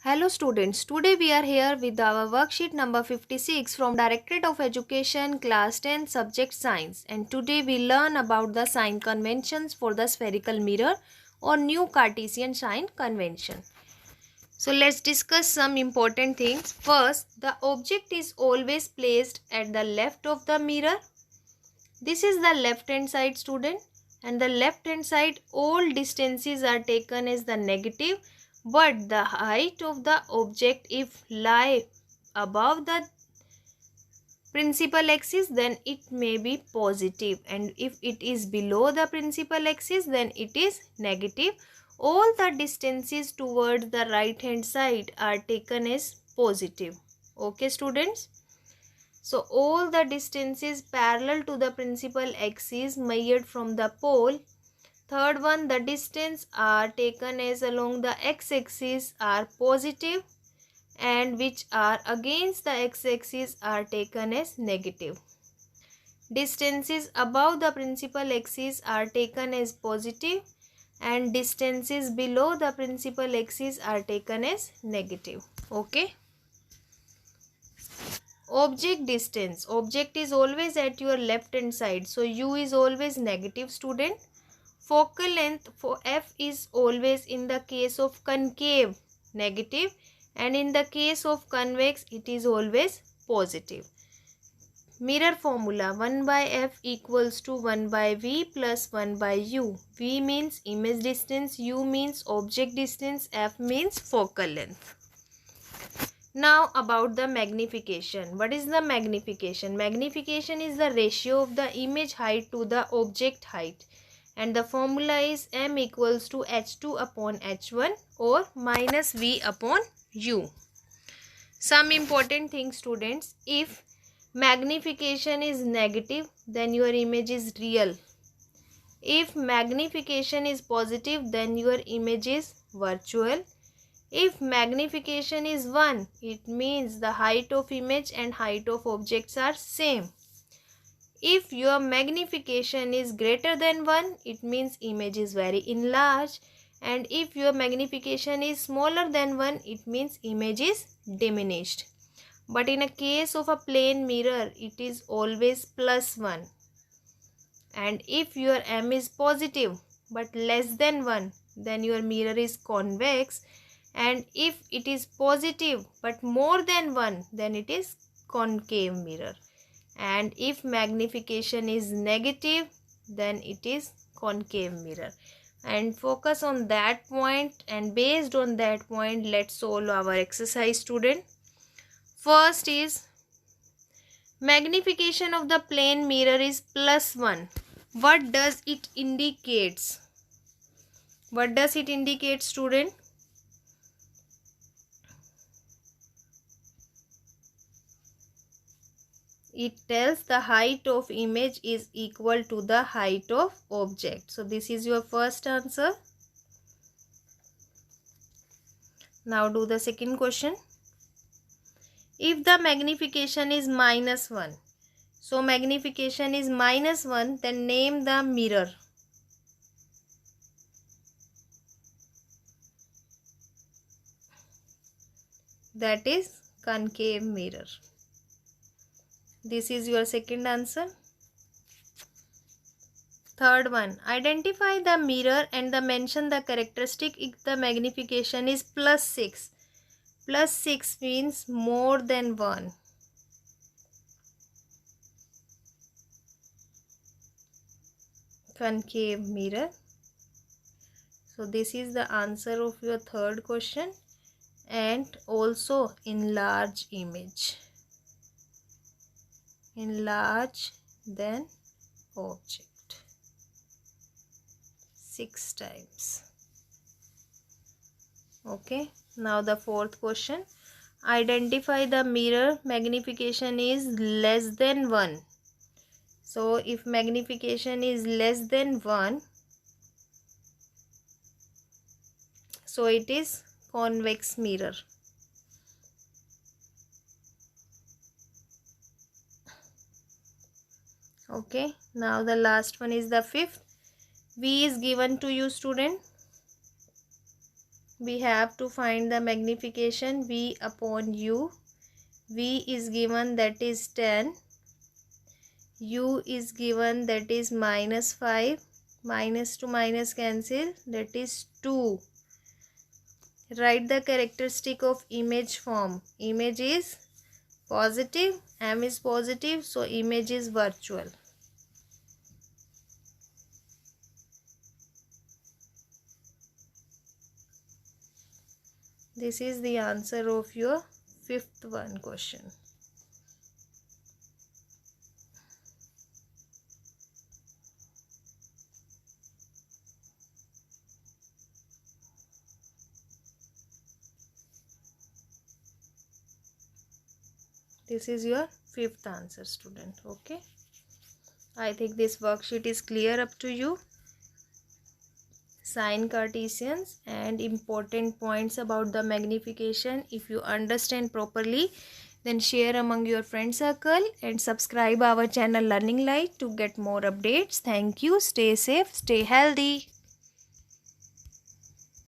Hello students, today we are here with our worksheet number 56 from Directorate of Education class 10 subject science, and today we learn about the sign conventions for the spherical mirror or new Cartesian sign convention. So let's discuss some important things. First, the object is always placed at the left of the mirror. This is the left hand side, student, and the left hand side all distances are taken as the negative, but the height of the object if lie above the principal axis then it may be positive, and if it is below the principal axis then it is negative. All the distances towards the right hand side are taken as positive. Okay students, so all the distances parallel to the principal axis measured from the pole. Third one, the distance are taken as along the x-axis are positive, and which are against the x-axis are taken as negative. Distances above the principal axis are taken as positive, and distances below the principal axis are taken as negative. Okay. Object distance. Object is always at your left hand side, so u is always negative, student. Focal length for f is always in the case of concave negative, and in the case of convex it is always positive. Mirror formula: 1 by f equals to 1 by v plus 1 by u. V means image distance, u means object distance, f means focal length. Now about the magnification. What is the magnification? Magnification is the ratio of the image height to the object height, and the formula is m equals to h2 upon h1 or minus v upon u. Some important things, students: if magnification is negative then your image is real. If magnification is positive then your image is virtual. If magnification is 1, it means the height of image and height of objects are same. If your magnification is greater than 1, it means image is very enlarged. And if your magnification is smaller than 1, it means image is diminished. But in a case of a plane mirror, it is always plus 1. And if your m is positive but less than 1, then your mirror is convex. And if it is positive but more than 1, then it is concave mirror. And if magnification is negative, then it is concave mirror. And focus on that point, and based on that point let's solve our exercise, student. First is magnification of the plane mirror is plus 1. What does it indicates? What does it indicate, student? It tells the height of image is equal to the height of object. So this is your first answer. Now do the second question. If the magnification is minus 1, so magnification is minus 1, then name the mirror. That is concave mirror. This is your second answer. Third one, identify the mirror and mention the characteristic if the magnification is plus 6. Plus 6 means more than 1. Concave mirror. So this is the answer of your third question. And also enlarge image. Enlarge then object 6 times. Okay. Now the fourth question. Identify the mirror magnification is less than 1. So if magnification is less than 1, so it is convex mirror. Okay. Now the last one is the fifth. V is given to you, student. We have to find the magnification V upon U. V is given, that is 10. U is given, that is -5. Minus to minus cancel, that is 2. Write the characteristic of image form. Image is positive, M is positive, so image is virtual. This is the answer of your fifth one question. This is your fifth answer, student. Okay. I think this worksheet is clear up to you. Sign Cartesians and important points about the magnification. If you understand properly, then share among your friend circle and subscribe our channel Learning Light to get more updates. Thank you. Stay safe, stay healthy.